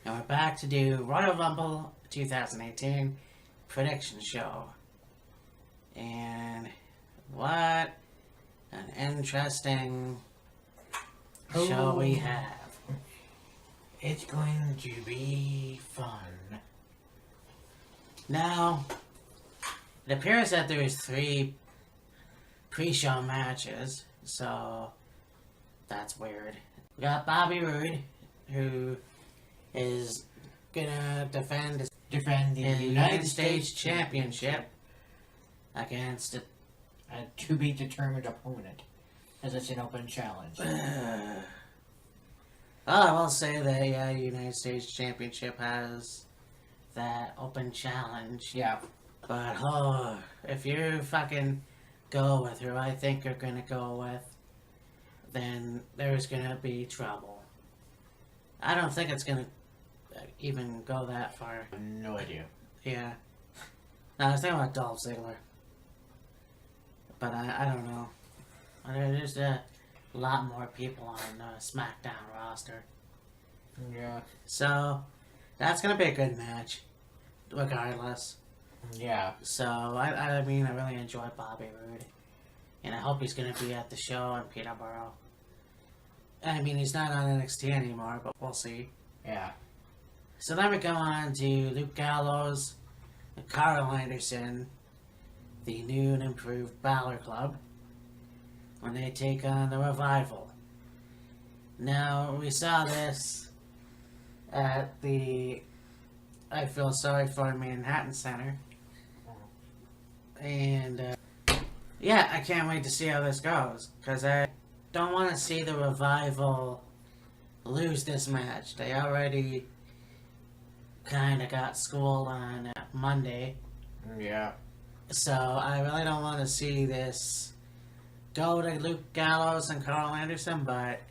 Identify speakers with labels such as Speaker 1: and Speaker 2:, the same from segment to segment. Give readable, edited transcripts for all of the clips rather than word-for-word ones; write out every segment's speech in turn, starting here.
Speaker 1: And we're back to do Royal Rumble 2018 prediction show. And what an interesting show we have.
Speaker 2: It's going to be fun.
Speaker 1: Now, it appears that there's 3 pre-show matches, so that's weird. We got Bobby Roode, who is gonna defend
Speaker 2: the
Speaker 1: United States Championship against
Speaker 2: a to-be-determined opponent, as it's an open challenge.
Speaker 1: I will say the United States Championship has that open challenge.
Speaker 2: Yeah.
Speaker 1: But, if you fucking go with who I think you're gonna go with, then there's gonna be trouble. I don't think it's gonna even go that far.
Speaker 2: No idea.
Speaker 1: Yeah. No, I was thinking about Dolph Ziggler. But I don't know. There's a lot more people on the SmackDown roster.
Speaker 2: Yeah.
Speaker 1: So, that's gonna be a good match. Regardless.
Speaker 2: Yeah.
Speaker 1: So, I mean, I really enjoy Bobby Roode. And I hope he's gonna be at the show in Peterborough. I mean, he's not on NXT anymore, but we'll see.
Speaker 2: Yeah.
Speaker 1: So then we go on to Luke Gallows and Carl Anderson, the new and improved Balor Club, when they take on the Revival. Now, we saw this at the I Feel Sorry for Manhattan Center. And, yeah, I can't wait to see how this goes, because I don't want to see the Revival lose this match. They already kind of got schooled on Monday.
Speaker 2: Yeah.
Speaker 1: So I really don't want to see this go to Luke Gallows and Carl Anderson, but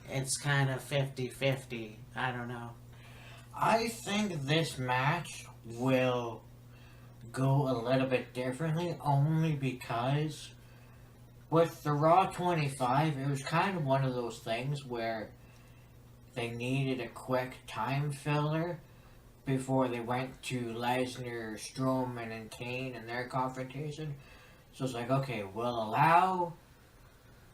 Speaker 1: it's kind of 50-50. I don't know.
Speaker 2: I think this match will go a little bit differently, only because with the Raw 25, it was kind of one of those things where they needed a quick time filler before they went to Lesnar, Strowman, and Kane and their confrontation. So it's like, okay, we'll allow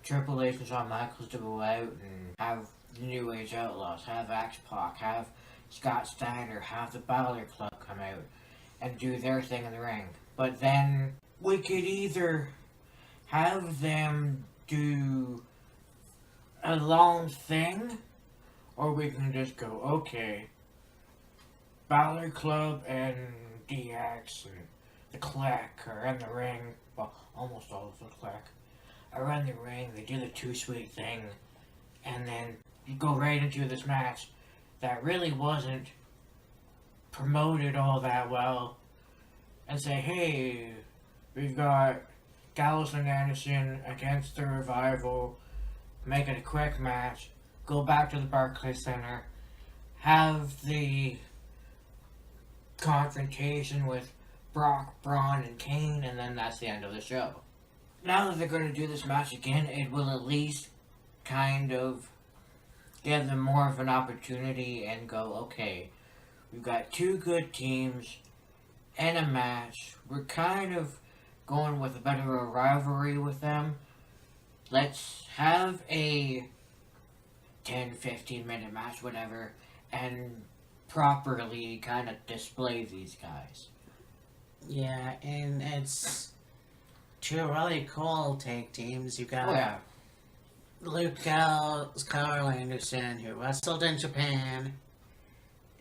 Speaker 2: Triple H and Shawn Michaels to go out and have the New Age Outlaws, have X-Pac, have Scott Steiner, have the Balor Club come out and do their thing in the ring. But then we could either have them do a long thing, or we can just go, okay, Balor Club and DX and the Clique are in the ring. Well, almost all of the Clique are in the ring. They do the Too Sweet thing, and then you go right into this match that really wasn't promoted all that well, and say, hey, we've got Gallows and Anderson against the Revival, make it a quick match, go back to the Barclays Center, have the confrontation with Brock, Braun, and Kane, and then that's the end of the show. Now that they're going to do this match again, it will at least kind of give them more of an opportunity and go, okay, we've got 2 good teams in a match. We're kind of going with a bit of a rivalry with them. Let's have a 10-15 minute match, whatever, and properly kind of display these guys.
Speaker 1: Yeah, and it's 2 really cool tag teams. You got Luke Gallows, Carl Anderson, who wrestled in Japan.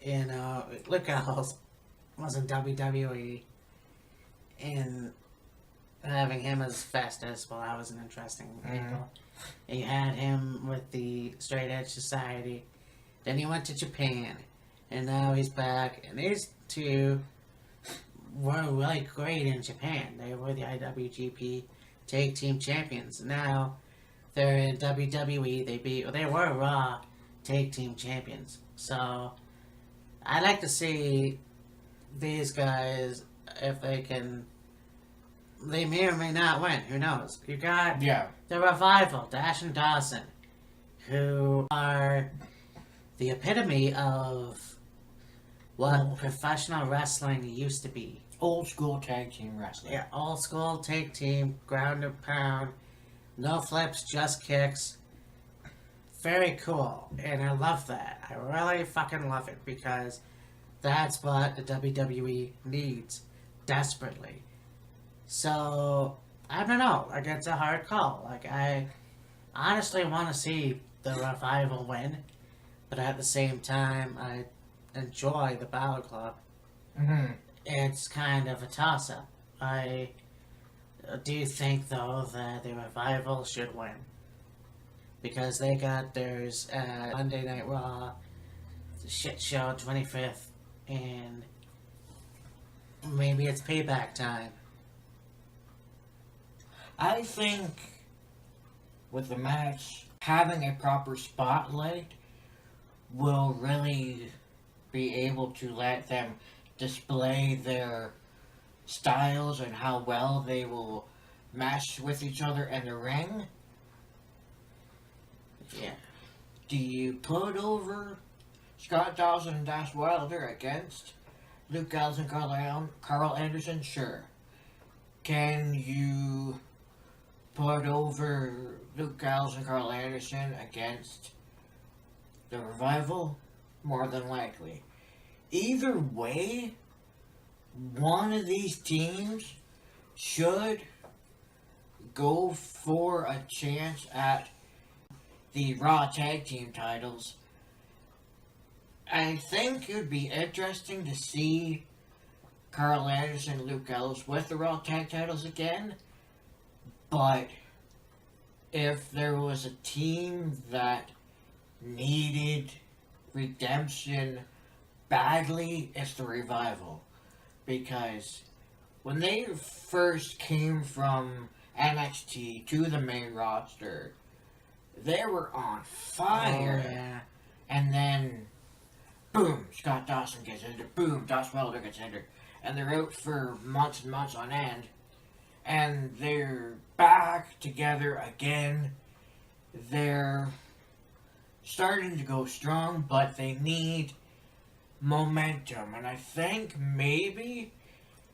Speaker 1: You know, Luke Gallows was in WWE, and having him as Festus, well, that was an interesting angle. You had him with the Straight Edge Society, then he went to Japan, and now he's back, and he's were really great in Japan. They were the IWGP Tag Team Champions. Now they're in WWE. They were Raw Tag Team Champions. So I'd like to see these guys if they can. They may or may not win. Who knows? You got the Revival, Dash and Dawson, who are the epitome of what professional wrestling used to be.
Speaker 2: Old school tag team wrestling.
Speaker 1: Yeah, old school tag team, ground and pound, no flips, just kicks. Very cool, and I love that. I really fucking love it because that's what the WWE needs desperately. So, I don't know. Like, it's a hard call. Like, I honestly want to see the Revival win, but at the same time, I enjoy the Battle Club.
Speaker 2: Mm-hmm.
Speaker 1: It's kind of a toss-up. I do think, though, that the Revival should win. Because they got theirs at Monday Night Raw, the shit show 25th, and maybe it's payback time.
Speaker 2: I think with the match, having a proper spotlight will really be able to let them display their styles and how well they will mesh with each other in the ring.
Speaker 1: Yeah.
Speaker 2: Do you put over Scott Dawson and Dash Wilder against Luke Gallows and Carl Anderson? Sure. Can you put over Luke Gallows and Carl Anderson against the Revival? More than likely. Either way, one of these teams should go for a chance at the Raw Tag Team titles. I think it would be interesting to see Carl Anderson and Luke Gallows with the Raw Tag titles again. But if there was a team that needed redemption badly, it's the Revival. Because when they first came from NXT to the main roster, they were on fire.
Speaker 1: Oh, yeah.
Speaker 2: And then, boom, Scott Dawson gets injured. Boom, Dash Wilder gets injured. And they're out for months and months on end. And they're back together again. They're starting to go strong, but they need momentum. And I think maybe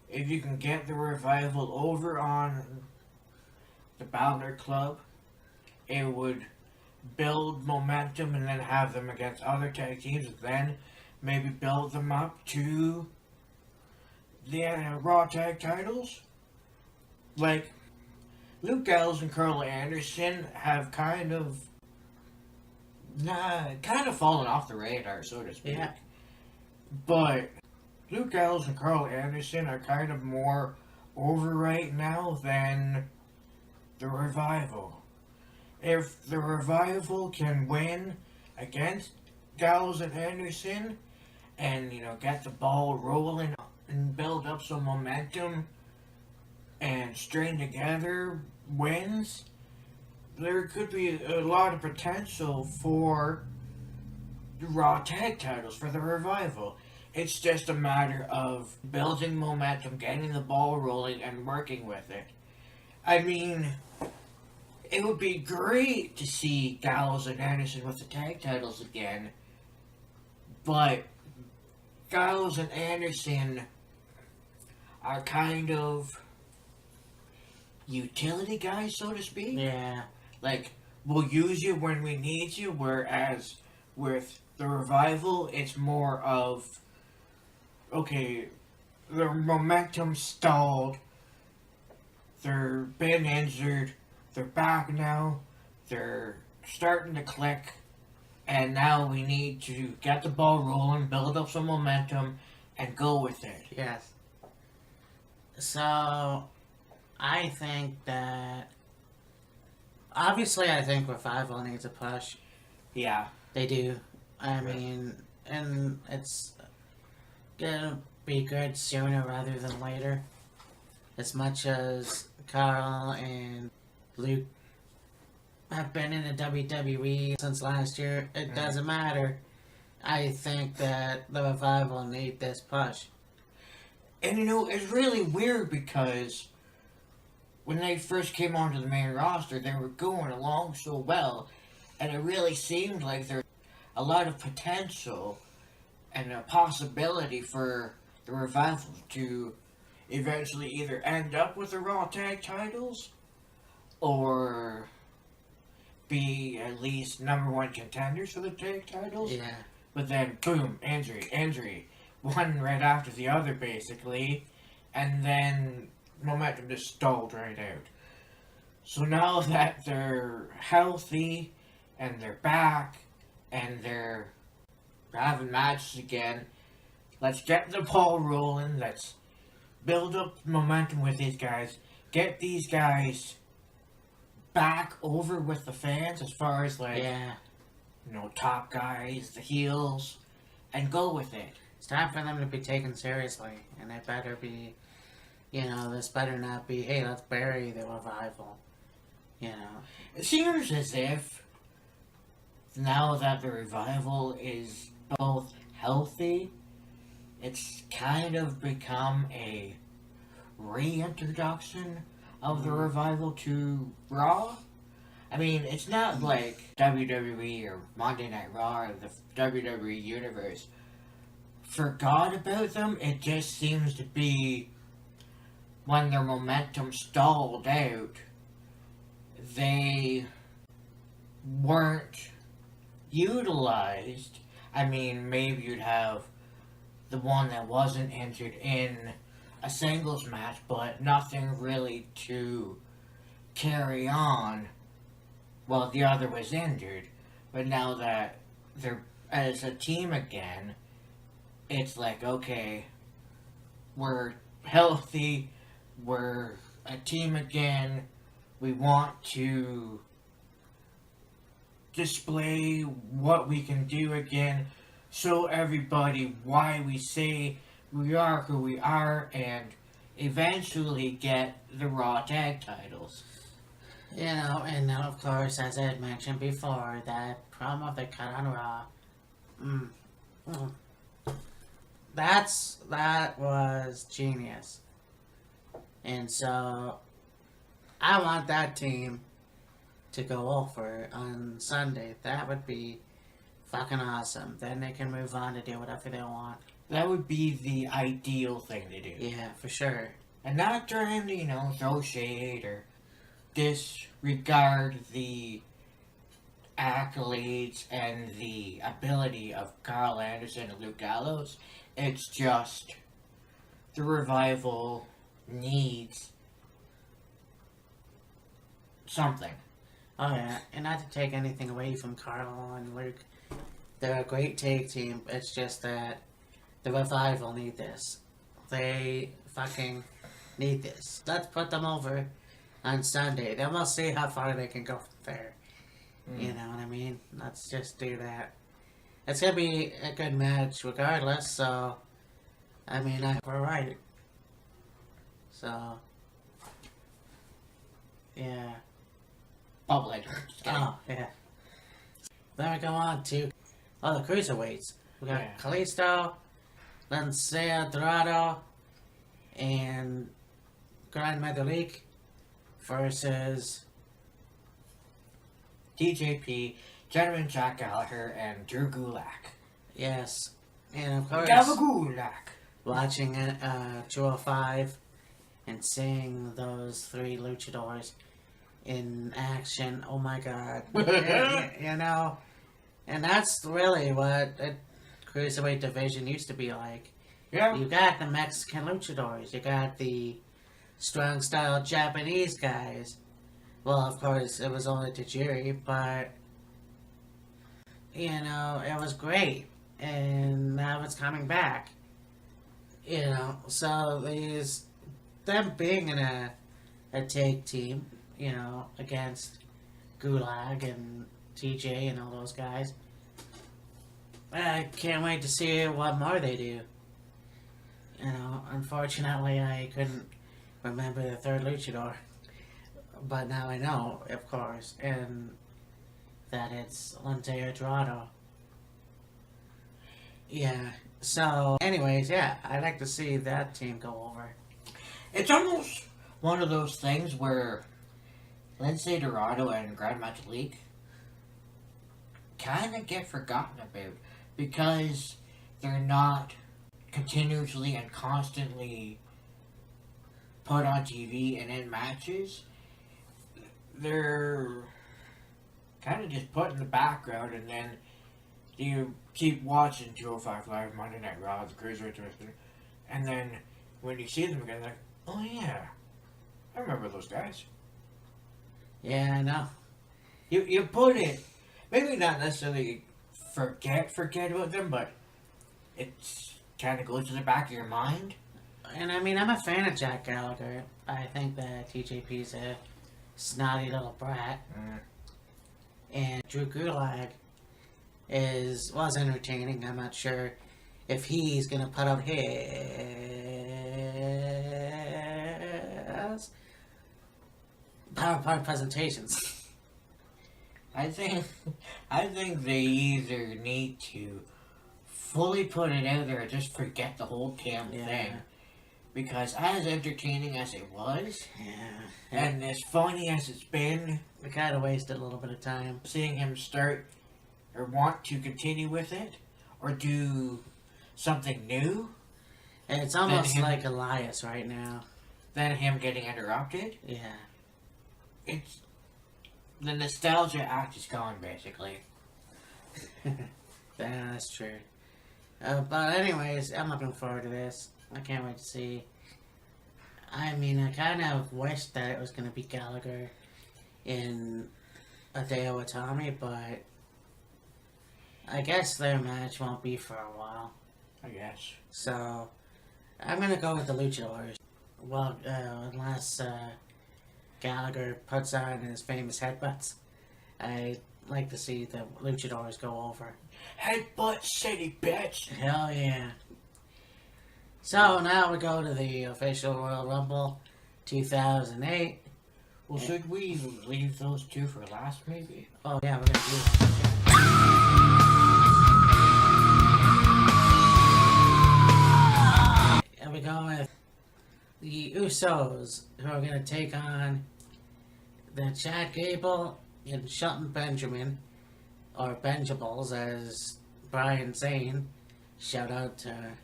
Speaker 2: if you can get the Revival over on the Balor Club, it would build momentum and then have them against other tag teams, and then maybe build them up to the Raw Tag titles. Like, Luke Gallows and Carl Anderson have kind of fallen off the radar, so to speak.
Speaker 1: Yeah.
Speaker 2: But Luke Gallows and Carl Anderson are kind of more over right now than the Revival. If the Revival can win against Gallows and Anderson and, get the ball rolling and build up some momentum and string together wins, there could be a lot of potential for the Raw Tag titles for the Revival. It's just a matter of building momentum, getting the ball rolling, and working with it. I mean, it would be great to see Gallows and Anderson with the tag titles again, but Gallows and Anderson are kind of utility guys, so to speak.
Speaker 1: Yeah.
Speaker 2: Like, we'll use you when we need you, whereas with the Revival, it's more of, okay, their momentum stalled, they're been injured, they're back now, they're starting to click, and now we need to get the ball rolling, build up some momentum, and go with it.
Speaker 1: Yes. So, I think that obviously I think Revival needs a push.
Speaker 2: Yeah.
Speaker 1: They do. I mean, and it's be good sooner rather than later. As much as Carl and Luke have been in the WWE since last year, it doesn't matter. I think that the Revival need this push.
Speaker 2: And it's really weird because when they first came onto the main roster, they were going along so well, and it really seemed like there's a lot of potential and a possibility for the Revival to eventually either end up with the Raw Tag titles or be at least number one contenders for the tag titles.
Speaker 1: Yeah.
Speaker 2: But then, boom, injury. One right after the other, basically. And then momentum just stalled right out. So now that they're healthy and they're back and they're having matches again, let's get the ball rolling. Let's build up momentum with these guys. Get these guys back over with the fans as far as top guys, the heels, and go with it.
Speaker 1: It's time for them to be taken seriously, and it better be, this better not be, hey, let's bury the Revival.
Speaker 2: It seems as if now that the Revival is both healthy, it's kind of become a reintroduction of the Revival to Raw. I mean, it's not like WWE or Monday Night Raw or the WWE Universe forgot about them. It just seems to be when their momentum stalled out, they weren't utilized. I mean, maybe you'd have the one that wasn't injured in a singles match, but nothing really to carry on while the other was injured. But now that they're as a team again, it's like, okay, we're healthy, we're a team again, we want to display what we can do again, show everybody why we say we are who we are, and eventually get the Raw Tag titles.
Speaker 1: And now, of course, as I had mentioned before, that promo they cut on Raw, that was genius. And so, I want that team to go over on Sunday. That would be fucking awesome. Then they can move on to do whatever they want.
Speaker 2: That would be the ideal thing to do.
Speaker 1: Yeah, for sure.
Speaker 2: And not trying to, throw shade or disregard the accolades and the ability of Carl Anderson and Luke Gallows. It's just the Revival needs something.
Speaker 1: Oh yeah, and not to take anything away from Carl and Luke. They're a great tag team. It's just that the Revival need this. They fucking need this. Let's put them over on Sunday. Then we'll see how far they can go from there. You know what I mean? Let's just do that. It's gonna be a good match regardless, so I mean, we're right. So, yeah.
Speaker 2: Public.
Speaker 1: Oh, yeah. Then we go on to the cruiserweights. We got Kalisto, Lancia Dorado, and Grand Metalik versus
Speaker 2: TJP, Gentleman Jack Gallagher, and Drew Gulak.
Speaker 1: Yes. And of course,
Speaker 2: Gulak.
Speaker 1: Watching 205 and seeing those three luchadors in action, oh my god. And that's really what a cruiserweight division used to be like.
Speaker 2: Yeah.
Speaker 1: You got the Mexican luchadors, you got the strong style Japanese guys. Well, of course, it was only Tajiri, but it was great. And now it's coming back. So them being in a tag team, against Gulag and TJ and all those guys. I can't wait to see what more they do. unfortunately, I couldn't remember the third luchador. But now I know, of course, and that it's Lince Dorado. Yeah. So, anyways, yeah, I'd like to see that team go over.
Speaker 2: It's almost one of those things where Lince Dorado and Grand Metalik kind of get forgotten about because they're not continuously and constantly put on TV and in matches. They're kind of just put in the background, and then you keep watching 205 Live, Monday Night Raw, the Cruiserweight Division, and then when you see them again, like, oh yeah, I remember those guys.
Speaker 1: Yeah, I know.
Speaker 2: You put it, maybe not necessarily forget about them, but it's kind of goes to the back of your mind.
Speaker 1: And I mean, I'm a fan of Jack Gallagher. I think that TJP's a snotty little brat. And Drew Gulak was entertaining. I'm not sure if he's gonna put out his PowerPoint presentations.
Speaker 2: I think they either need to fully put it out there or just forget the whole damn thing. Because as entertaining as it was, and as funny as it's been,
Speaker 1: we kind of wasted a little bit of time.
Speaker 2: Seeing him start or want to continue with it or do something new.
Speaker 1: And it's almost like Elias right now.
Speaker 2: Then him getting interrupted.
Speaker 1: Yeah.
Speaker 2: It's the nostalgia act is gone, basically.
Speaker 1: That's true. But anyways, I'm looking forward to this. I can't wait to see. I mean, I kind of wish that it was going to be Gallagher in Hideo Itami, but I guess their match won't be for a while.
Speaker 2: I guess.
Speaker 1: So, I'm going to go with the Luchadors. Well, unless Gallagher puts on his famous headbutts, I'd like to see the Luchadors go over.
Speaker 2: Headbutt City, bitch!
Speaker 1: Hell yeah. So now we go to the official Royal Rumble 2008.
Speaker 2: Well, should we leave those two for last, maybe?
Speaker 1: Oh yeah, we're gonna do that. And we go with the Usos, who are gonna take on the Chad Gable and Shelton Benjamin, or Benjables, as Brian Zane, shout out to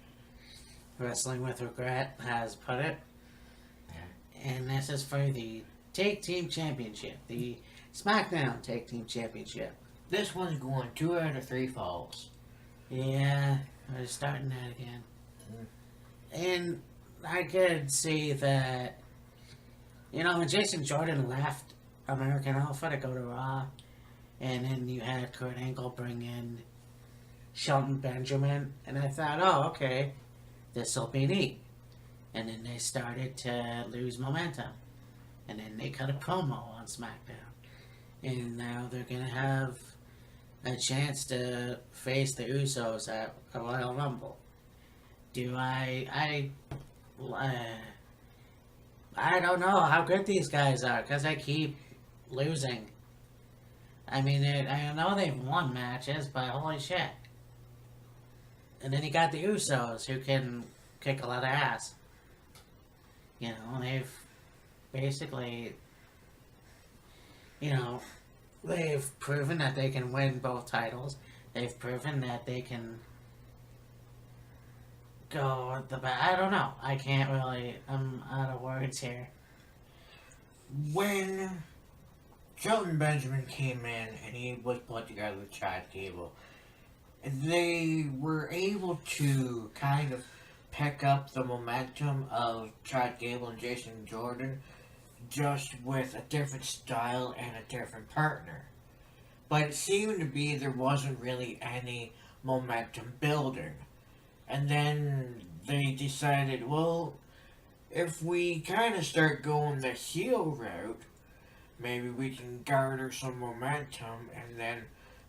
Speaker 1: Wrestling with Regret, has put it. And this is for the Tag Team Championship, the SmackDown Tag Team Championship.
Speaker 2: This one's going 2 out of 3 falls.
Speaker 1: Yeah, we're starting that again. And I could see that, you know, when Jason Jordan left American Alpha to go to Raw, and then you had Kurt Angle bring in Shelton Benjamin, and I thought, oh, okay, this'll be neat. And then they started to lose momentum. And then they cut a promo on SmackDown. And now they're going to have a chance to face the Usos at a Royal Rumble. Do I don't know how good these guys are, because they keep losing. I mean, I know they've won matches, but holy shit. And then you got the Usos, who can kick a lot of ass. You know, they've basically, you know, they've proven that they can win both titles. They've proven that they can go at the back. I don't know. I can't really, I'm out of words here.
Speaker 2: When Shelton Benjamin came in and he was put together with Chad Gable, they were able to kind of pick up the momentum of Chad Gable and Jason Jordan, just with a different style and a different partner. But it seemed to be there wasn't really any momentum building. And then they decided, well, if we kind of start going the heel route, maybe we can garner some momentum and then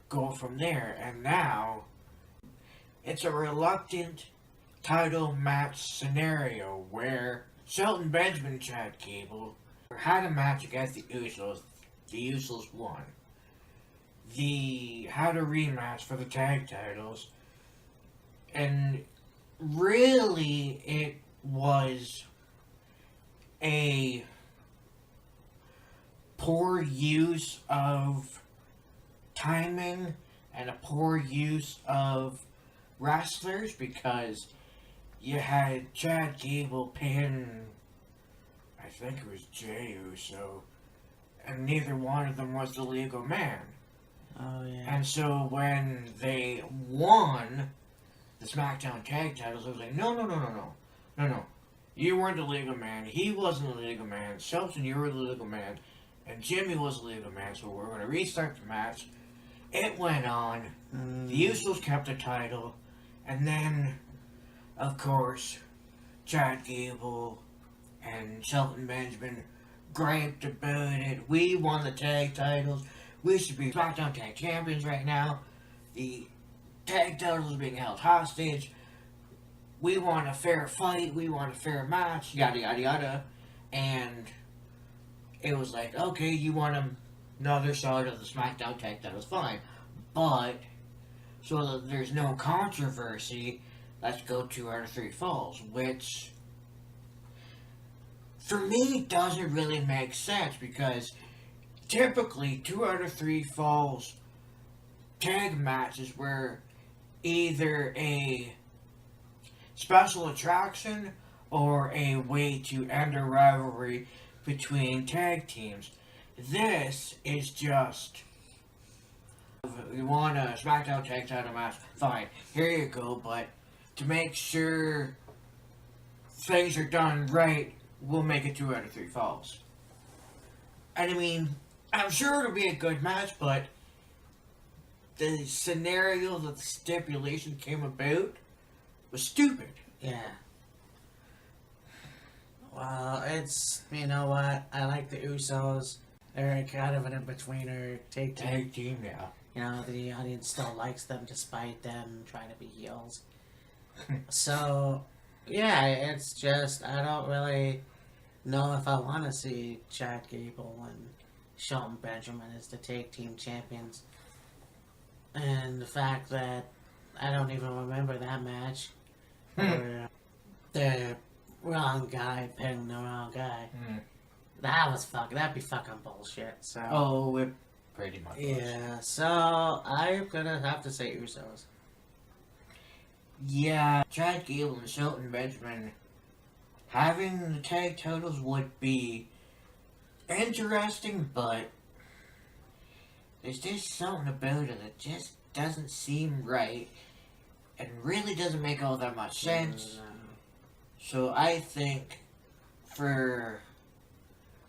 Speaker 2: go from there. And now, it's a reluctant title match scenario where Shelton Benjamin and Chad Gable had a match against the Usos. The Usos won. They had a rematch for the tag titles, and really it was a poor use of timing and a poor use of wrestlers, because you had Chad Gable pin, I think it was Jey Uso, and neither one of them was the legal man.
Speaker 1: Oh, yeah.
Speaker 2: And so when they won the SmackDown tag titles, I was like, no. You weren't the legal man. He wasn't the legal man. Shelton, you were the legal man. And Jimmy was the legal man. So we're going to restart the match. It went on. The Usos kept the title. And then, of course, Chad Gable and Shelton Benjamin griped about it. We won the tag titles. We should be SmackDown Tag Champions right now. The tag titles are being held hostage. We want a fair fight. We want a fair match. Yada, yada, yada. And it was like, okay, you want another shot of the SmackDown tag titles, fine. But, so that there's no controversy, let's go 2 out of 3 falls. Which, for me, doesn't really make sense, because typically 2 out of 3 falls tag matches were either a special attraction or a way to end a rivalry between tag teams. This is just, you want a SmackDown tag title match, fine, here you go, but to make sure things are done right, we'll make it 2 out of 3 falls. And I mean, I'm sure it'll be a good match, but the scenario that the stipulation came about was stupid.
Speaker 1: Yeah. Well, it's, you know what, I like the Usos. They're kind of an in-betweener tag team.
Speaker 2: Tag team, yeah.
Speaker 1: You know, the audience still likes them despite them trying to be heels. So, yeah, it's just, I don't really know if I want to see Chad Gable and Shelton Benjamin as the tag team champions. And the fact that I don't even remember that match where the wrong guy pinning the wrong guy. That'd be fucking bullshit. So.
Speaker 2: Oh, it pretty much was.
Speaker 1: Yeah, so I'm gonna have to say Usos.
Speaker 2: Yeah, Chad Gable and Shelton Benjamin having the tag titles would be interesting, but there's just something about it that just doesn't seem right and really doesn't make all that much sense. So I think for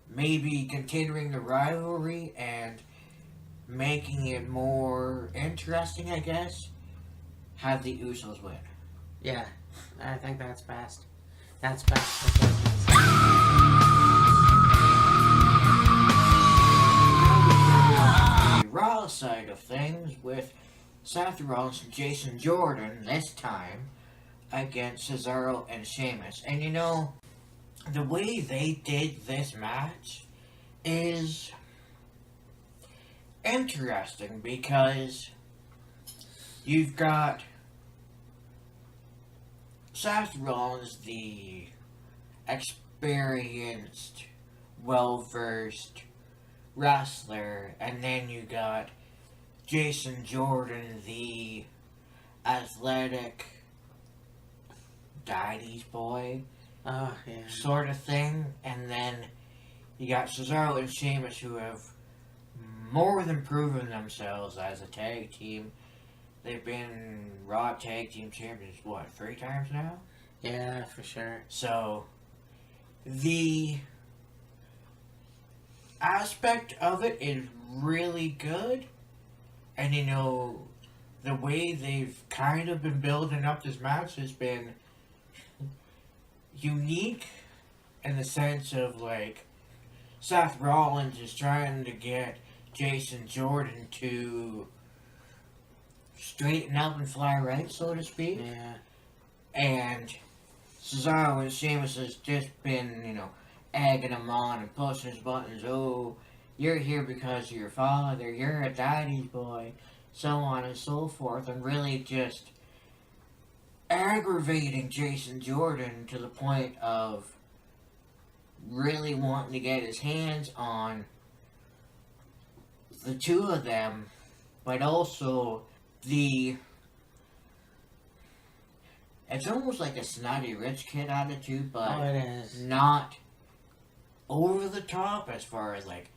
Speaker 2: maybe continuing the rivalry and making it more interesting, I guess, have the Usos win.
Speaker 1: Yeah, I think that's best. That's best.
Speaker 2: The Raw side of things with Seth Rollins and Jason Jordan this time against Cesaro and Sheamus. And you know, the way they did this match is interesting because you've got Seth Rollins, the experienced, well-versed wrestler, and then you got Jason Jordan, the athletic daddy's boy sort of thing, and then you got Cesaro and Sheamus, who have more than proven themselves as a tag team. They've been Raw Tag Team Champions, 3 times now?
Speaker 1: Yeah, for sure.
Speaker 2: So, the aspect of it is really good. And, you know, the way they've kind of been building up this match has been unique in the sense of, like, Seth Rollins is trying to get Jason Jordan to straighten up and fly right, so to speak.
Speaker 1: Yeah.
Speaker 2: And Cesaro and Sheamus has just been, egging him on and pushing his buttons. Oh, you're here because of your father. You're a daddy's boy. So on and so forth. And really just aggravating Jason Jordan to the point of really wanting to get his hands on the two of them, but also it's almost like a snotty rich kid attitude, but
Speaker 1: it is.
Speaker 2: not over the top as far as like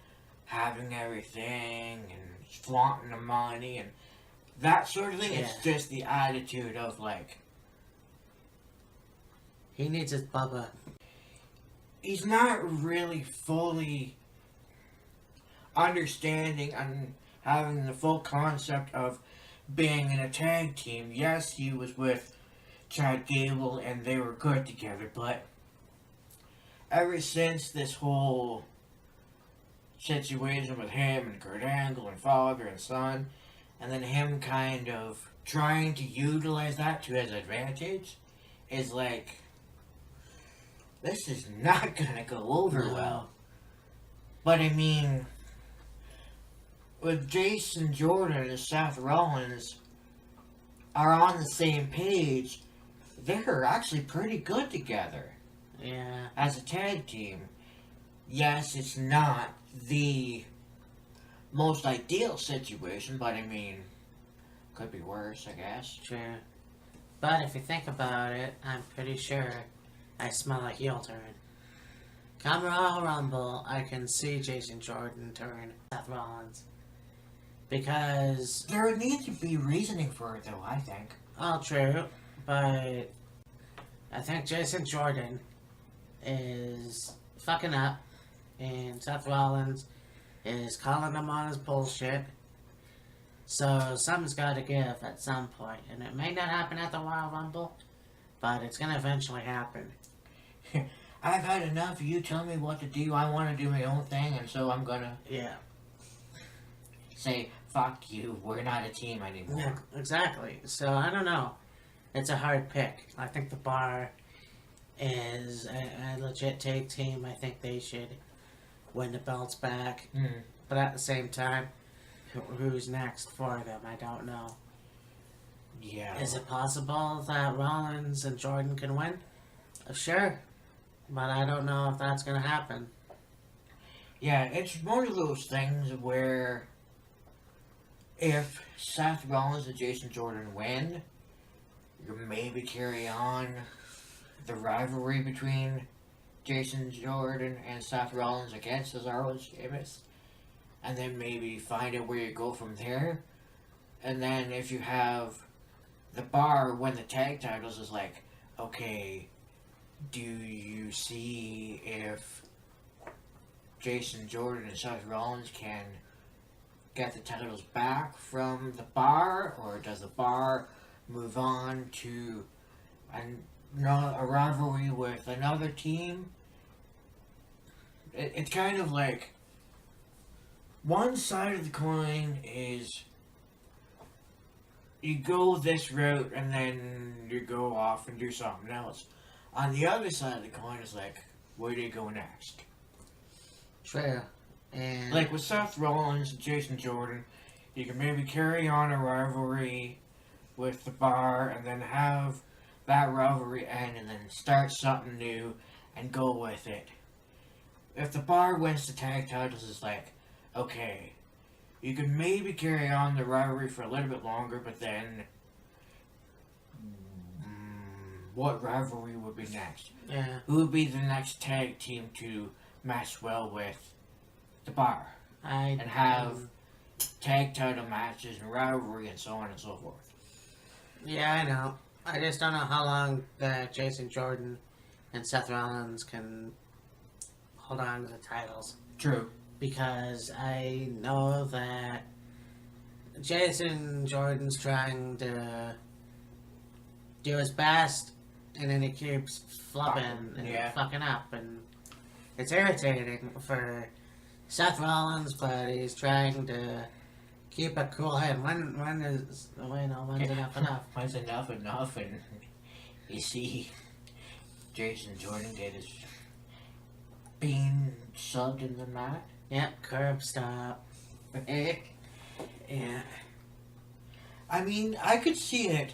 Speaker 2: having everything and flaunting the money and that sort of thing.
Speaker 1: Yeah.
Speaker 2: It's just the attitude of like,
Speaker 1: He needs his Bubba.
Speaker 2: he's not really fully understanding and having the full concept of being in a tag team. Yes, he was with Chad Gable and they were good together, but ever since this whole situation with him and Kurt Angle and father and son, and then him kind of trying to utilize that to his advantage, is like, this is not gonna go over
Speaker 1: No.
Speaker 2: well. But I mean, with Jason Jordan and Seth Rollins are on the same page, they're actually pretty good together
Speaker 1: Yeah.
Speaker 2: as a tag team. Yes, it's not the most ideal situation, but I mean, could be worse, I guess.
Speaker 1: True. But if you think about it, I'm pretty sure I smell a heel turn. Come Royal Rumble, I can see Jason Jordan turn Seth Rollins. Because,
Speaker 2: There needs to be reasoning for it, though, I think.
Speaker 1: all true, but I think Jason Jordan is fucking up, and Seth Rollins is calling him on his bullshit. So something's got to give at some point, and it may not happen at the Royal Rumble, but it's gonna eventually happen.
Speaker 2: I've had enough. You tell me what to do. I want to do my own thing, and so I'm gonna
Speaker 1: Yeah,
Speaker 2: say, fuck you. We're not a team anymore.
Speaker 1: yeah, exactly. So I don't know. It's a hard pick. I think the Bar is a legit tag team. I think they should win the belts back, but at the same time, who's next for them? I don't know.
Speaker 2: Yeah.
Speaker 1: Is it possible that Rollins and Jordan can win? Sure, but I don't know if that's gonna happen.
Speaker 2: Yeah, it's one of those things where if Seth Rollins and Jason Jordan win, you maybe carry on the rivalry between Jason Jordan and Seth Rollins against Cesaro and Sheamus, and then maybe find out where you go from there. And then if you have the Bar win the tag titles, is like, okay, do you see if Jason Jordan and Seth Rollins can get the titles back from the Bar, or does the Bar move on to a rivalry with another team? It's kind of like one side of the coin is you go this route and then you go off and do something else. On the other side of the coin is like, where do you go next?
Speaker 1: True. And
Speaker 2: Like with Seth Rollins and Jason Jordan, you can maybe carry on a rivalry with the Bar and then have that rivalry end and then start something new and go with it. If the Bar wins the tag titles, it's like, okay, you can maybe carry on the rivalry for a little bit longer, but then what rivalry would be next?
Speaker 1: yeah,
Speaker 2: Who would be the next tag team to match well with the Bar
Speaker 1: I
Speaker 2: and have tag title matches and rivalry and so on and so forth?
Speaker 1: Yeah, I know. I just don't know how long that Jason Jordan and Seth Rollins can hold on to the titles.
Speaker 2: True.
Speaker 1: Because I know that Jason Jordan's trying to do his best, and then he keeps flopping and
Speaker 2: Yeah.
Speaker 1: fucking up, and it's irritating for Seth Rollins, but he's trying to keep a cool head. When's enough enough?
Speaker 2: When's enough, and You see, Jason Jordan did his being subbed in the mat.
Speaker 1: Yep, curb stop.
Speaker 2: Yeah. I mean, I could see it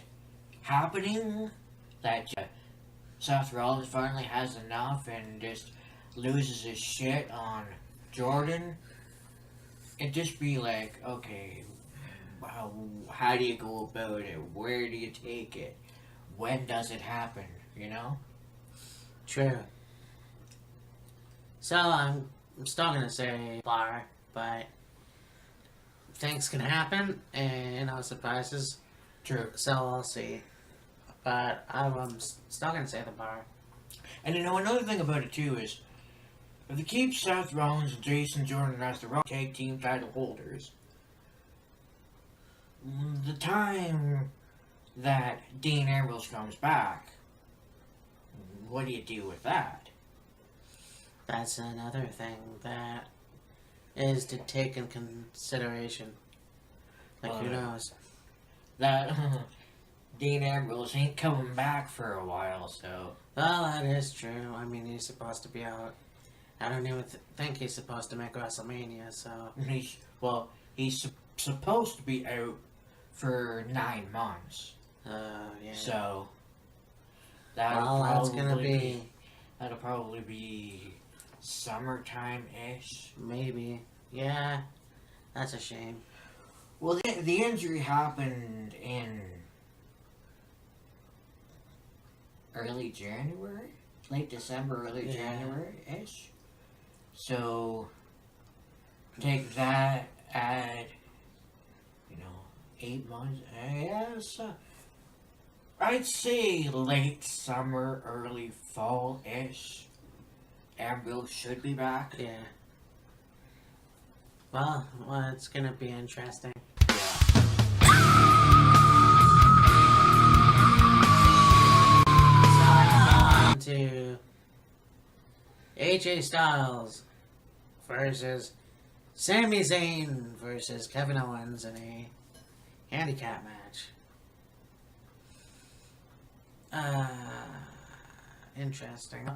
Speaker 2: happening that Seth Rollins finally has enough and just loses his shit on Jordan. It'd just be like, okay, how do you go about it? Where do you take it? When does it happen? You know?
Speaker 1: True. So I'm still gonna say bar, but things can happen and no surprises.
Speaker 2: True.
Speaker 1: So I'll see. But I'm still gonna say the bar.
Speaker 2: And you know, another thing about it too is, if they keep Seth Rollins and Jason Jordan as the Raw Tag Team title holders, the time that Dean Ambrose comes back, what do you do with that?
Speaker 1: That's another thing that is to take in consideration. Like, who knows?
Speaker 2: That Dean Ambrose ain't coming back for a while, so.
Speaker 1: Well, that is true. I mean, he's supposed to be out. I don't even think he's supposed to make WrestleMania, so.
Speaker 2: He's supposed to be out for 9 months.
Speaker 1: Yeah.
Speaker 2: So.
Speaker 1: That'll probably
Speaker 2: be summertime-ish.
Speaker 1: Maybe. Yeah. That's a shame.
Speaker 2: Well, the injury happened in early January? Late December, early January-ish. So, take that, add, 8 months. I'd say late summer, early fall-ish. Ambrose should be back.
Speaker 1: Yeah. Well, it's gonna be interesting. To AJ Styles versus Sami Zayn versus Kevin Owens in a handicap match. Interesting.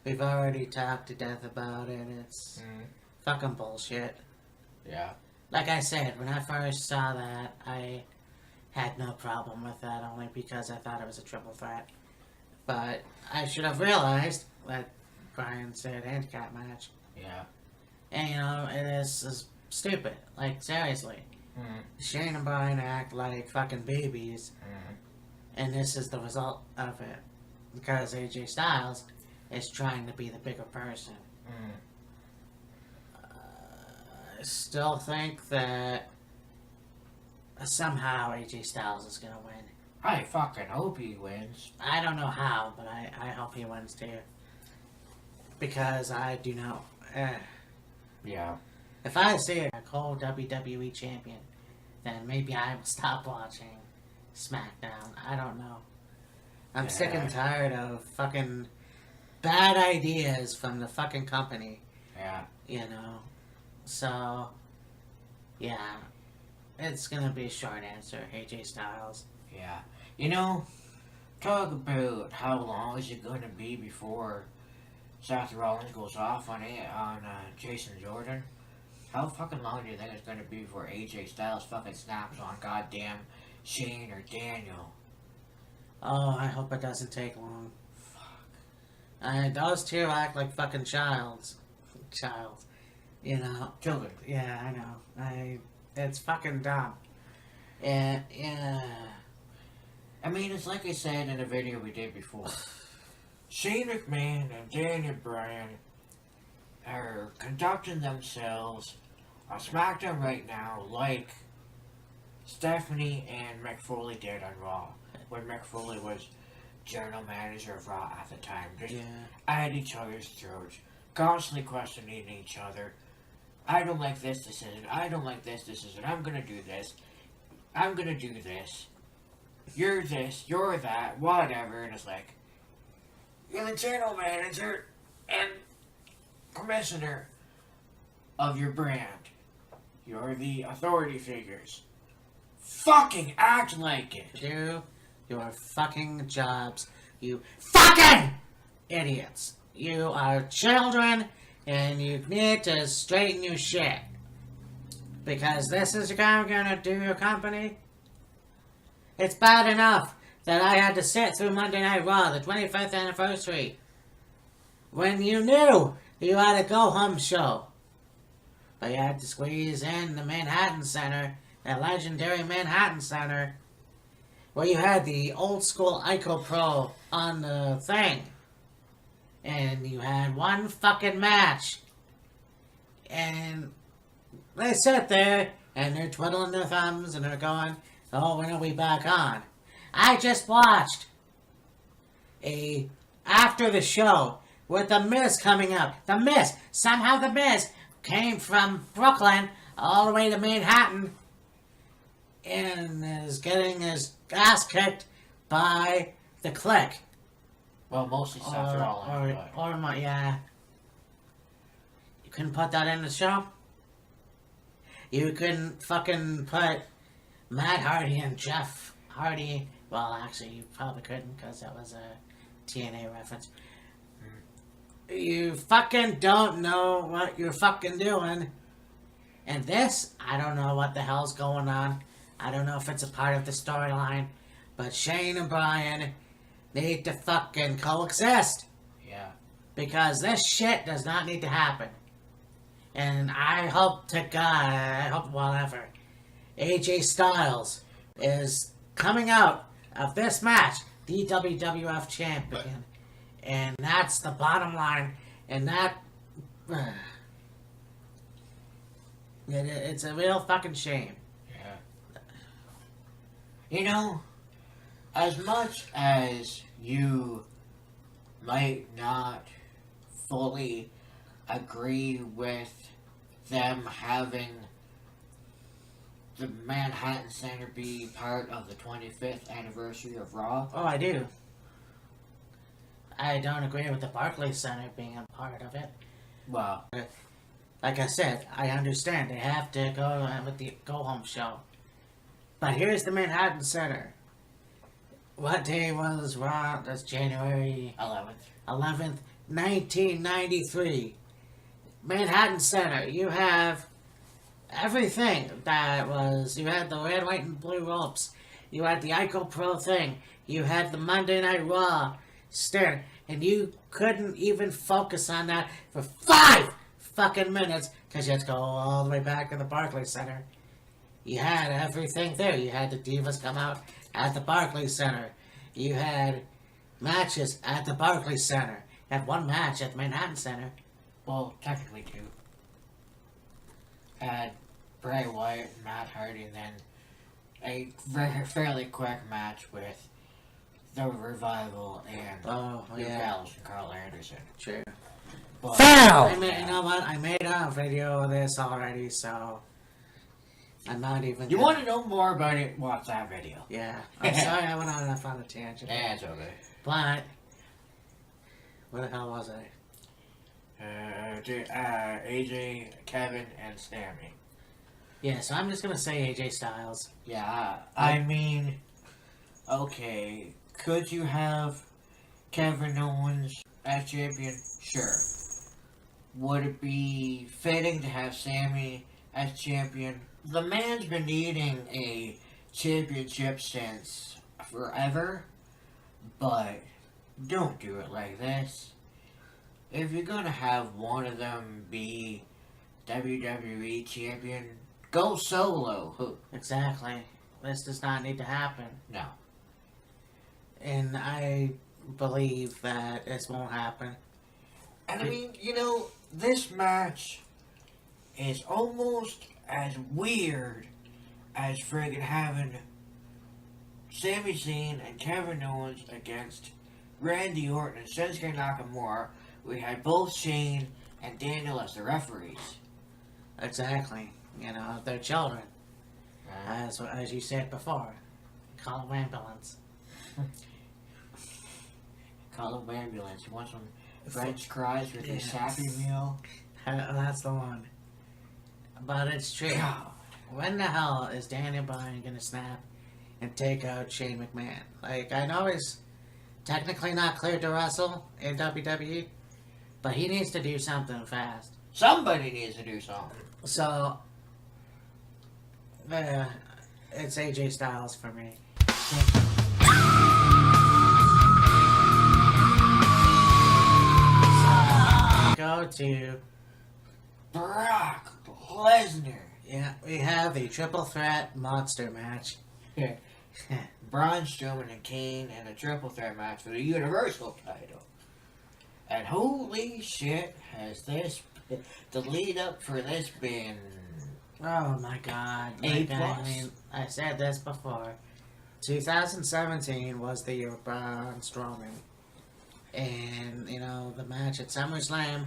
Speaker 1: We've already talked to death about it. It's fucking bullshit.
Speaker 2: Yeah.
Speaker 1: Like I said, when I first saw that, I had no problem with that, only because I thought it was a triple threat. But I should have realized that Brian said handicap match.
Speaker 2: Yeah.
Speaker 1: And, it is stupid. Like, seriously. Shane and Brian act like fucking babies. And this is the result of it. Because AJ Styles is trying to be the bigger person. I still think that somehow AJ Styles is gonna win.
Speaker 2: I fucking hope he wins.
Speaker 1: I don't know how, but I hope he wins too. Because I do know.
Speaker 2: Yeah.
Speaker 1: If I see a cold WWE champion, then maybe I will stop watching SmackDown. I don't know. I'm sick and tired of fucking bad ideas from the fucking company.
Speaker 2: Yeah.
Speaker 1: So, yeah. It's gonna be a short answer, AJ Styles.
Speaker 2: Yeah. Talk about how long is it going to be before Seth Rollins goes off on Jason Jordan. How fucking long do you think it's going to be before AJ Styles fucking snaps on goddamn Shane or Daniel?
Speaker 1: Oh, I hope it doesn't take long. Fuck. Those two act like fucking childs.
Speaker 2: Children.
Speaker 1: Yeah, I know. It's fucking dumb. Yeah.
Speaker 2: I mean, it's like I said in a video we did before. Shane McMahon and Daniel Bryan are conducting themselves on SmackDown right now like Stephanie and Mick Foley did on Raw. When Mick Foley was general manager of Raw at the time. Just at each other's throats. Constantly questioning each other. I don't like this decision. I don't like this decision. I'm gonna do this. I'm gonna do this. You're this. You're that. Whatever. And it's like, you're the general manager and commissioner of your brand. You're the authority figures. Fucking act like it.
Speaker 1: Do your fucking jobs. You fucking idiots. You are children, and you need to straighten your shit. Because this is how you're gonna do your company. It's bad enough that I had to sit through Monday Night Raw, the 25th anniversary, when you knew you had a go-home show. But you had to squeeze in the Manhattan Center, that legendary Manhattan Center, where you had the old school Ico Pro on the thing. And you had one fucking match. And they sit there, and they're twiddling their thumbs, and they're going, oh, when are we back on? I just watched after the show with The Miz coming up. The Miz! Somehow The Miz came from Brooklyn all the way to Manhattan and is getting his ass kicked by the Clique.
Speaker 2: Well, mostly Seth Rollins.
Speaker 1: Yeah. You couldn't put that in the show? You couldn't fucking put Matt Hardy and Jeff Hardy. Well, actually, you probably couldn't because that was a TNA reference. You fucking don't know what you're fucking doing. And this, I don't know what the hell's going on. I don't know if it's a part of the storyline. But Shane and Bryan need to fucking coexist.
Speaker 2: Yeah.
Speaker 1: Because this shit does not need to happen. And I hope to God, whatever, AJ Styles is coming out of this match, the WWF champion. And that's the bottom line. And that... it's a real fucking shame.
Speaker 2: Yeah. You know, as much as you might not fully agree with them having the Manhattan Center be part of the 25th anniversary of Raw.
Speaker 1: Oh, I do. I don't agree with the Barclays Center being a part of it.
Speaker 2: Well,
Speaker 1: like I said, I understand they have to go with the go-home show. But here's the Manhattan Center. What day was Raw? That's January 11th, 1993. Manhattan Center. You have everything that was... You had the red, white, and blue ropes. You had the Ico Pro thing. You had the Monday Night Raw stare. And you couldn't even focus on that for 5 fucking minutes because you had to go all the way back to the Barclays Center. You had everything there. You had the Divas come out at the Barclays Center. You had matches at the Barclays Center. You had one match at the Manhattan Center.
Speaker 2: Well, technically 2. Had Bray Wyatt and Matt Hardy, and then a fairly quick match with the Revival and Dallas and Carl Anderson.
Speaker 1: True.
Speaker 2: But,
Speaker 1: You know what? I made a video of this already, so I'm not even...
Speaker 2: You want to know more about it? Watch that video.
Speaker 1: Yeah. I'm sorry I went on a tangent.
Speaker 2: Yeah, it's okay.
Speaker 1: But... Where the hell was I?
Speaker 2: AJ, Kevin, and Sammy.
Speaker 1: Yeah, so I'm just gonna say AJ Styles.
Speaker 2: Yeah, I mean, okay, could you have Kevin Owens as champion? Sure. Would it be fitting to have Sammy as champion? The man's been needing a championship since forever, but don't do it like this. If you're gonna have one of them be WWE champion, go solo.
Speaker 1: Exactly. This does not need to happen.
Speaker 2: No.
Speaker 1: And I believe that this won't happen.
Speaker 2: And I mean, you know, this match is almost as weird as friggin' having Sami Zayn and Kevin Owens against Randy Orton and Shinsuke Nakamura. We had both Shane and Daniel as the referees.
Speaker 1: Exactly. You know, they're children. As you said before. Call them ambulance.
Speaker 2: Call them ambulance. You want some French fries with a Happy Meal?
Speaker 1: That's the one. But it's true.
Speaker 2: God.
Speaker 1: When the hell is Daniel Bryan gonna snap and take out Shane McMahon? Like, I know he's technically not cleared to wrestle in WWE, but he needs to do something fast.
Speaker 2: Somebody needs to do something.
Speaker 1: So, it's AJ Styles for me. Go to
Speaker 2: Brock Lesnar.
Speaker 1: Yeah, we have the triple threat monster match.
Speaker 2: Braun Strowman and Kane in a triple threat match for the Universal title. And holy shit, has this the lead up for this been
Speaker 1: Oh my god.
Speaker 2: A+.
Speaker 1: I mean, I said this before. 2017 was the year of Braun Strowman. And, you know, the match at SummerSlam.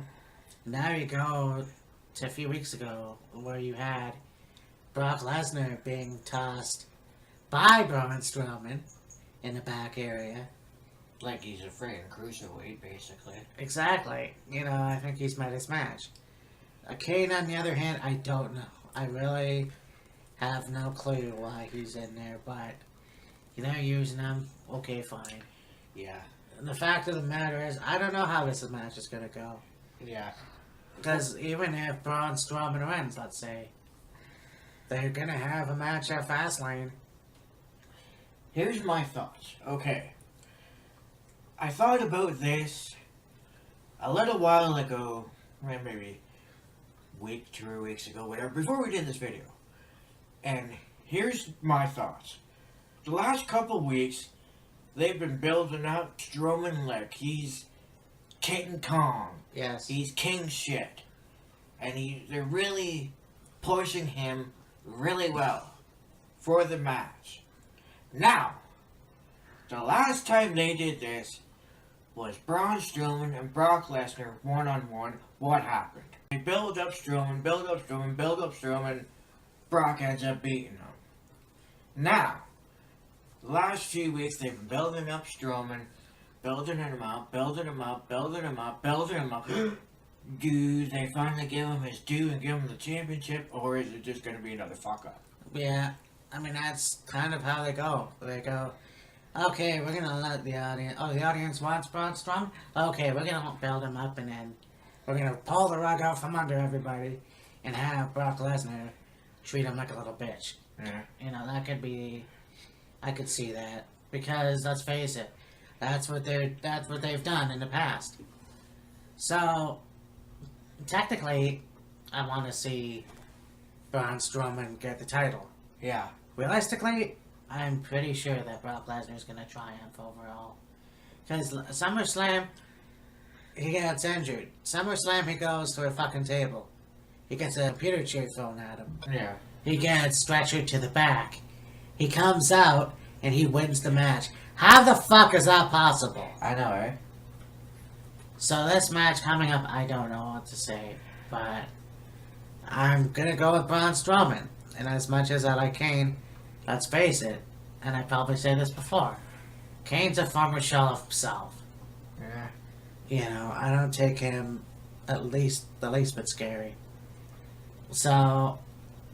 Speaker 1: Now you go to a few weeks ago where you had Brock Lesnar being tossed by Braun Strowman in the back area.
Speaker 2: like he's a freaking cruiserweight, basically.
Speaker 1: Exactly. You know, I think he's met his match. Kane, on the other hand, I don't know. I really have no clue why he's in there, but they're using him. Okay, fine.
Speaker 2: Yeah.
Speaker 1: And the fact of the matter is, I don't know how this match is going to go.
Speaker 2: Yeah.
Speaker 1: Because even if Braun Strowman wins, let's say, they're going to have a match at Fastlane.
Speaker 2: Here's my thoughts. Okay. I thought about this a little while ago, maybe a week, 2 weeks ago, whatever, before we did this video. And here's my thoughts. The last couple weeks, they've been building up Strowman like he's King Kong.
Speaker 1: Yes.
Speaker 2: He's king shit. And they're really pushing him really well for the match. Now, the last time they did this was Braun Strowman and Brock Lesnar one-on-one. What happened? They build up Strowman, build up Strowman, build up Strowman. Brock ends up beating him. Now, the last few weeks they've been building up Strowman, building him up, building him up, building him up, building him up. Do they finally give him his due and give him the championship, or is it just going to be another fuck up?
Speaker 1: Yeah. I mean, that's kind of how they go. They go, okay, we're going to let the audience... Oh, the audience wants Braun Strowman? Okay, we're going to build him up, and then we're going to pull the rug out from under everybody and have Brock Lesnar treat him like a little bitch.
Speaker 2: Yeah.
Speaker 1: You know, that could be... I could see that. Because, let's face it, that's what they've done in the past. So, technically, I want to see Braun Strowman get the title.
Speaker 2: Yeah.
Speaker 1: Realistically, I'm pretty sure that Brock Lesnar is going to triumph overall. Because SummerSlam, he gets injured. SummerSlam, he goes to a fucking table. He gets a computer chair thrown at him.
Speaker 2: Yeah.
Speaker 1: He gets stretchered to the back. He comes out, and he wins the match. How the fuck is that possible?
Speaker 2: I know, right?
Speaker 1: So this match coming up, I don't know what to say. But I'm going to go with Braun Strowman. And as much as I like Kane, let's face it, and I probably said this before, Kane's a former shell of himself.
Speaker 2: Yeah.
Speaker 1: You know, I don't take him the least bit scary. So,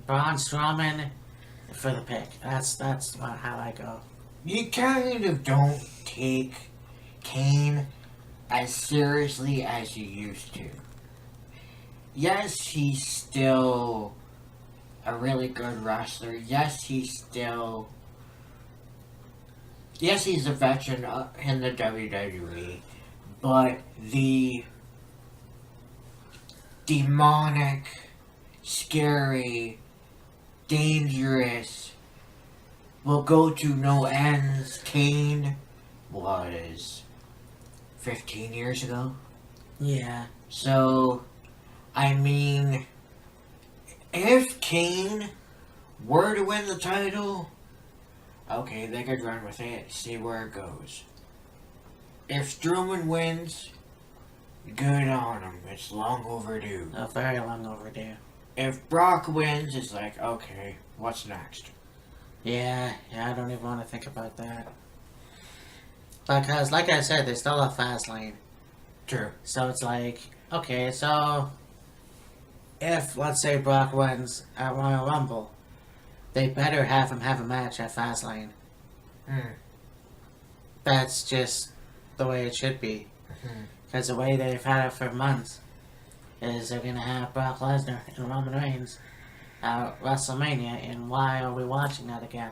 Speaker 1: Braun Strowman for the pick. That's how I go.
Speaker 2: You kind of don't take Kane as seriously as you used to. Yes, he's still a really good wrestler. Yes, he's a veteran in the WWE, but the demonic, scary, dangerous, will go to no ends Kane was 15 years ago.
Speaker 1: Yeah.
Speaker 2: So, I mean, if Kane were to win the title, okay, they could run with it, see where it goes. If Strowman wins, good on him. It's long overdue.
Speaker 1: Very long overdue.
Speaker 2: If Brock wins, it's like, okay, what's next?
Speaker 1: Yeah, I don't even want to think about that. Because, like I said, they still have Fastlane.
Speaker 2: True.
Speaker 1: So it's like, okay, so if, let's say, Brock wins at Royal Rumble, they better have him have a match at Fastlane.
Speaker 2: Hmm.
Speaker 1: That's just the way it should be. Because the way they've had it for months is they're going to have Brock Lesnar and Roman Reigns at WrestleMania, and why are we watching that again?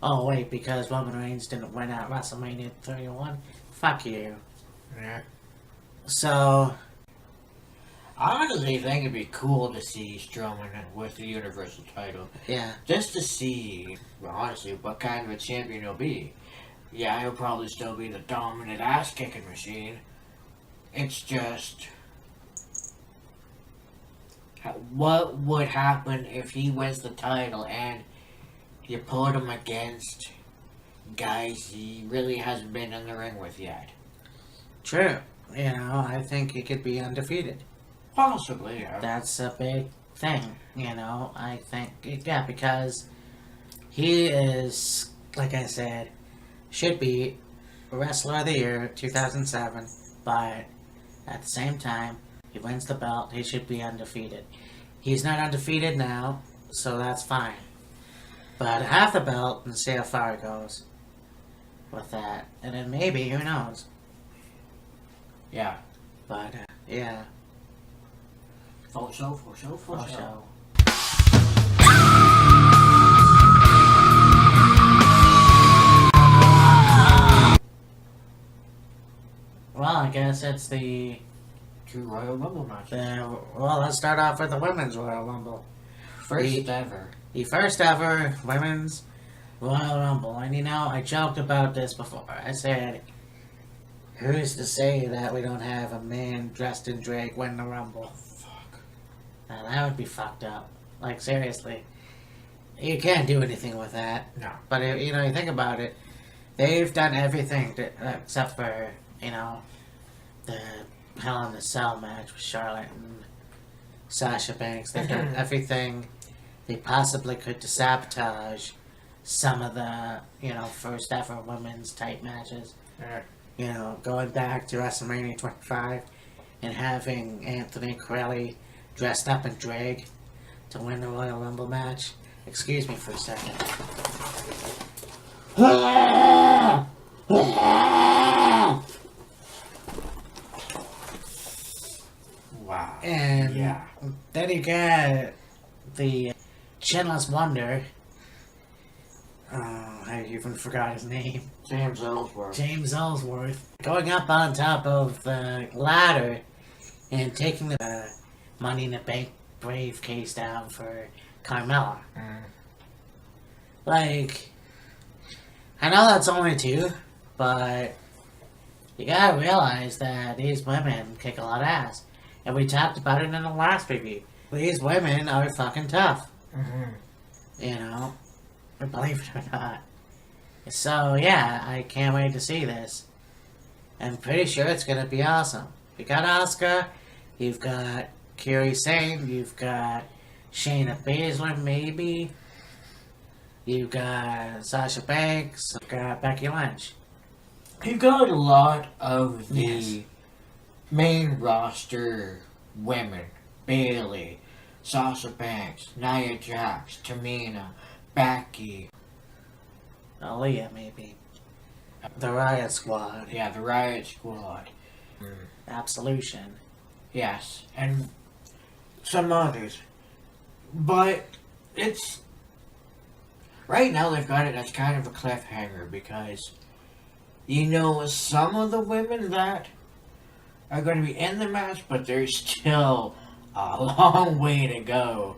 Speaker 1: Oh, wait, because Roman Reigns didn't win at WrestleMania 31? Fuck you.
Speaker 2: Yeah.
Speaker 1: So,
Speaker 2: I honestly think it'd be cool to see Strowman with the Universal title.
Speaker 1: yeah.
Speaker 2: Just to see, honestly, what kind of a champion he'll be. Yeah, he'll probably still be the dominant ass-kicking machine. It's just... what would happen if he wins the title and you put him against guys he really hasn't been in the ring with yet?
Speaker 1: True. You know, I think he could be undefeated.
Speaker 2: Possibly, yeah.
Speaker 1: That's a big thing, you know. I think, yeah, because he is, like I said, should be Wrestler of the Year 2007, but at the same time, he wins the belt, he should be undefeated. He's not undefeated now, so that's fine. But half the belt and see how far it goes with that. And then maybe, who knows?
Speaker 2: Yeah.
Speaker 1: But, yeah.
Speaker 2: For sure.
Speaker 1: Well, I guess it's the
Speaker 2: Two Royal Rumble matches.
Speaker 1: well, let's start off with the Women's Royal Rumble.
Speaker 2: First ever.
Speaker 1: The first ever Women's Royal Rumble. And you know, I joked about this before. I said, who's to say that we don't have a man dressed in drag win the Rumble?
Speaker 2: Fuck.
Speaker 1: Now, that would be fucked up. Like, seriously. You can't do anything with that.
Speaker 2: No.
Speaker 1: But, you know, you think about it. They've done everything except for, you know, the Hell in a Cell match with Charlotte and Sasha Banks. They've done everything they possibly could to sabotage some of the, you know, first ever women's type matches. You know, going back to WrestleMania 25 and having Anthony Corelli dressed up in drag to win the Royal Rumble match. Excuse me for a second.
Speaker 2: Wow.
Speaker 1: And
Speaker 2: yeah.
Speaker 1: then you got the Chinless Wonder. I even forgot his name.
Speaker 2: James Ellsworth.
Speaker 1: James Ellsworth. Going up on top of the ladder and taking the Money in the Bank briefcase down for Carmella. Like, I know that's only two, but you gotta realize that these women kick a lot of ass. And we talked about it in the last review. These women are fucking tough. You know, believe it or not. So, yeah, I can't wait to see this. I'm pretty sure it's gonna be awesome. You got Asuka, you've got Kairi Sane, you've got Shayna Baszler, maybe. You've got Sasha Banks, you've got Becky Lynch.
Speaker 2: You've got a lot of the
Speaker 1: Yes.
Speaker 2: main roster women. Bayley, Sasha Banks, Nia Jax, Tamina, Becky.
Speaker 1: Aaliyah, maybe. The Riot Squad.
Speaker 2: Yeah, the Riot Squad.
Speaker 1: Absolution.
Speaker 2: Yes, and some others. But it's... right now they've got it as kind of a cliffhanger because, you know, some of the women that are going to be in the match, but there's still a long way to go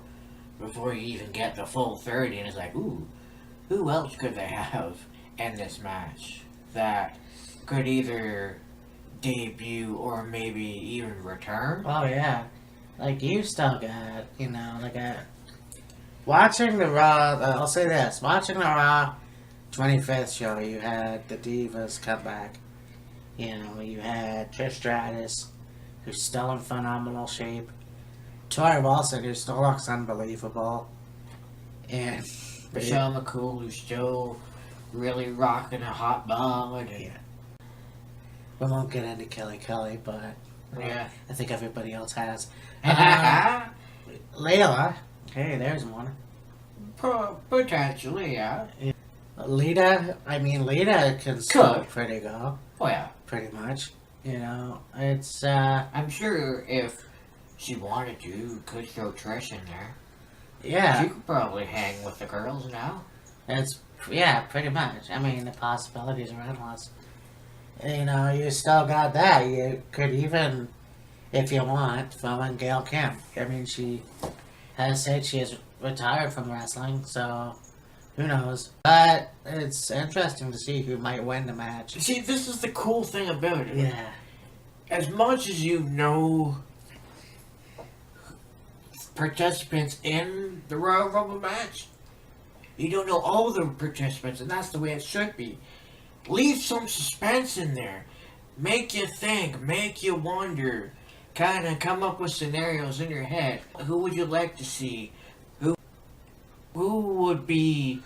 Speaker 2: before you even get the full 30. And it's like, ooh, who else could they have in this match that could either debut or maybe even return?
Speaker 1: Oh, yeah. Like, you still got, you know, like watching the Raw, I'll say this, watching the Raw 25th show, you had the Divas come back. You know, you had Trish Stratus, who's still in phenomenal shape. Tori Wilson, who still looks unbelievable. And
Speaker 2: Michelle McCool, who's still really rocking a hot bod.
Speaker 1: Yeah. We won't get into Kelly, but
Speaker 2: Yeah.
Speaker 1: I think everybody else has. Layla, hey, there's one.
Speaker 2: Potentially, yeah.
Speaker 1: Lita can still pretty go.
Speaker 2: Oh yeah.
Speaker 1: Pretty much. You know, it's
Speaker 2: I'm sure if she wanted to, could throw Trish in there.
Speaker 1: yeah.
Speaker 2: She could probably hang with the girls now.
Speaker 1: It's pretty much. I mean, the possibilities are endless. You know, you still got that. You could even, if you want, throw in Gail Kim. I mean, she has said she is retired from wrestling, so who knows? But it's interesting to see who might win the match.
Speaker 2: See, this is the cool thing about it.
Speaker 1: Yeah.
Speaker 2: As much as you know participants in the Royal Rumble match, you don't know all the participants, and that's the way it should be. Leave some suspense in there. Make you think, make you wonder. Kind of come up with scenarios in your head. Who would you like to see? Who would be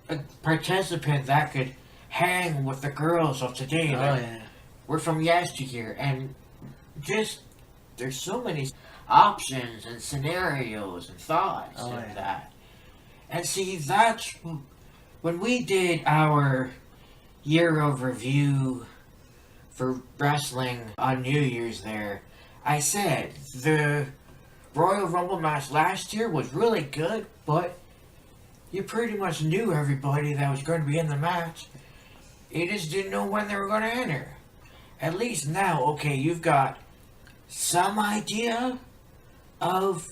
Speaker 2: a participant that could hang with the girls of today?
Speaker 1: Oh, yeah.
Speaker 2: We're from yesteryear, and just there's so many options and scenarios and thoughts in that. And see, that's when we did our year of review for wrestling on New Year's there. I said the Royal Rumble match last year was really good, but you pretty much knew everybody that was going to be in the match. You just didn't know when they were going to enter. At least now, okay, you've got some idea of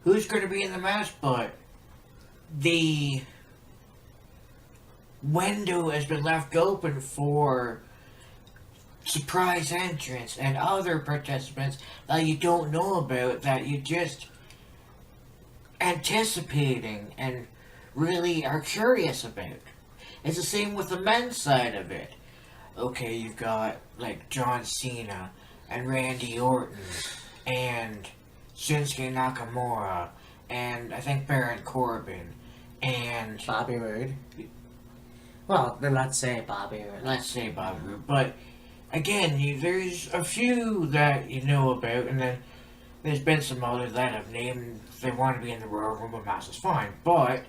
Speaker 2: who's going to be in the match, but the window has been left open for surprise entrants and other participants that you don't know about, that you just anticipating and really are curious about. It's the same with the men's side of it. Okay, you've got like John Cena and Randy Orton and Shinsuke Nakamura and I think Baron Corbin and
Speaker 1: Bobby Roode. Well, then let's say Bobby Roode.
Speaker 2: Let's say Bobby Roode. But again, there's a few that you know about, and then there's been some others that have named they want to be in the Royal Rumble match. It's fine, but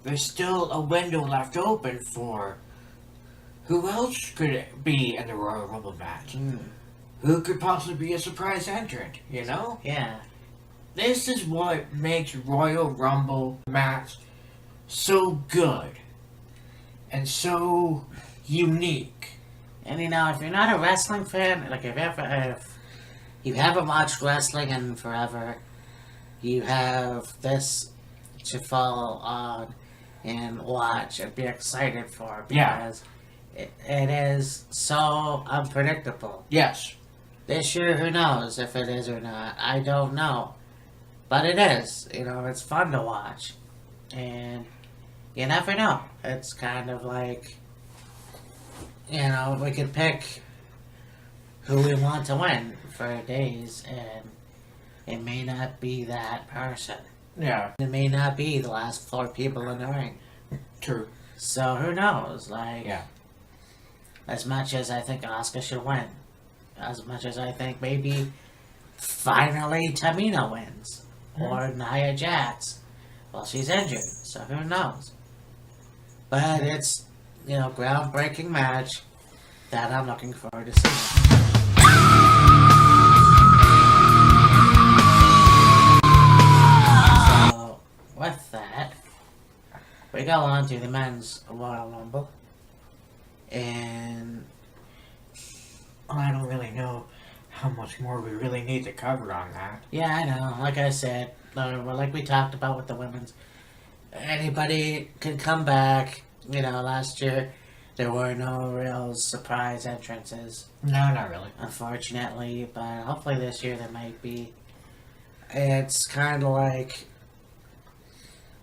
Speaker 2: there's still a window left open for who else could be in the Royal Rumble match. Who could possibly be a surprise entrant, you know?
Speaker 1: Yeah.
Speaker 2: This is what makes Royal Rumble match so good and so unique.
Speaker 1: And you know, if you're not a wrestling fan, like if you haven't watched wrestling in forever, you have this to follow on and watch and be excited for, because it is so unpredictable.
Speaker 2: Yes.
Speaker 1: This year, who knows if it is or not? I don't know. But it is. You know, it's fun to watch. And you never know. It's kind of like, you know, we could pick who we want to win for days, and it may not be that person.
Speaker 2: Yeah.
Speaker 1: It may not be the last 4 people in the ring.
Speaker 2: True.
Speaker 1: So who knows? Like,
Speaker 2: Yeah.
Speaker 1: as much as I think Asuka should win, as much as I think maybe finally Tamina wins, or Nia Jax, well, she's injured, so who knows? But it's, you know, groundbreaking match that I'm looking forward to seeing. So, with that, we go on to the men's Royal Rumble. And
Speaker 2: I don't really know how much more we really need to cover on that.
Speaker 1: yeah, I know. Like I said, like we talked about with the women's, anybody can come back. You know, last year there were no real surprise entrances,
Speaker 2: No, not really.
Speaker 1: unfortunately. But hopefully this year there might be. It's kind of like,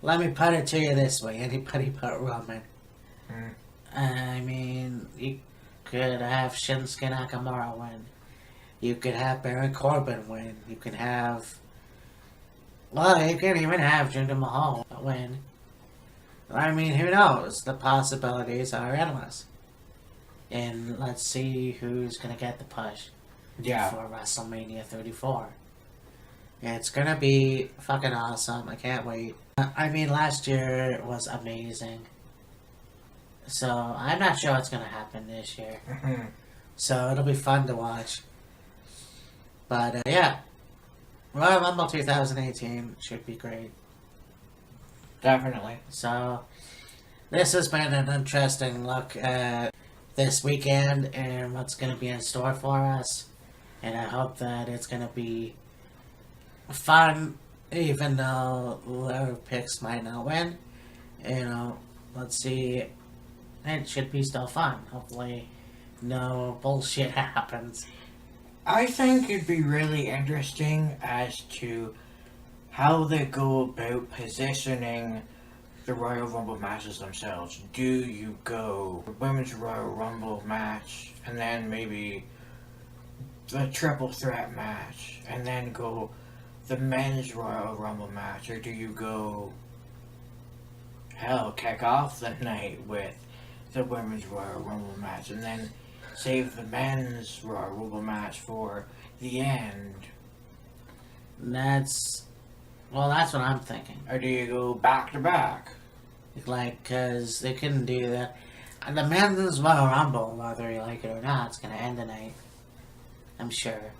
Speaker 1: let me put it to you this way: anybody but Roman. I mean, you could have Shinsuke Nakamura win. You could have Baron Corbin win. You could have... Well, you could even have Jinder Mahal win. I mean, who knows? The possibilities are endless. And let's see who's going to get the push for WrestleMania 34. It's going to be fucking awesome. I can't wait. I mean, last year was amazing. So I'm not sure what's gonna happen this year.
Speaker 2: Mhm.
Speaker 1: So it'll be fun to watch. But yeah, Royal Rumble 2018 should be great.
Speaker 2: Definitely.
Speaker 1: So this has been an interesting look at this weekend and what's going to be in store for us. And I hope that it's going to be fun, even though our picks might not win. You know, let's see. It should be still fun. Hopefully, no bullshit happens.
Speaker 2: I think it'd be really interesting as to how they go about positioning the Royal Rumble matches themselves. Do you go Women's Royal Rumble match and then maybe the triple threat match and then go the Men's Royal Rumble match, or do you go kick off the night with the Women's Royal Rumble match and then save the Men's Royal Rumble match for the end?
Speaker 1: That's what I'm thinking.
Speaker 2: Or do you go back to back?
Speaker 1: Like, cause they couldn't do that. And the men's Royal Rumble, whether you like it or not, it's gonna end tonight. I'm sure.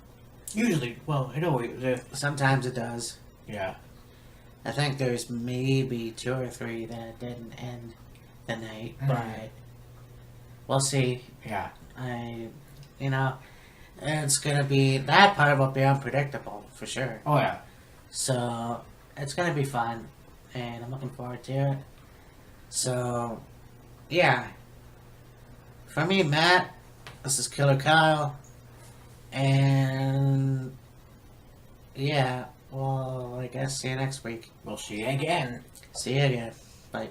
Speaker 2: Usually, well, it always.
Speaker 1: Sometimes it does.
Speaker 2: Yeah.
Speaker 1: I think there's maybe 2 or 3 that didn't end the night, but we'll see.
Speaker 2: Yeah.
Speaker 1: It's gonna be, that part will be unpredictable for sure.
Speaker 2: Oh yeah.
Speaker 1: So it's gonna be fun, and I'm looking forward to it. So, yeah. For me, Matt, this is Killer Kyle, and yeah, well, I guess see you next week.
Speaker 2: We'll see you again.
Speaker 1: See you again. Bye.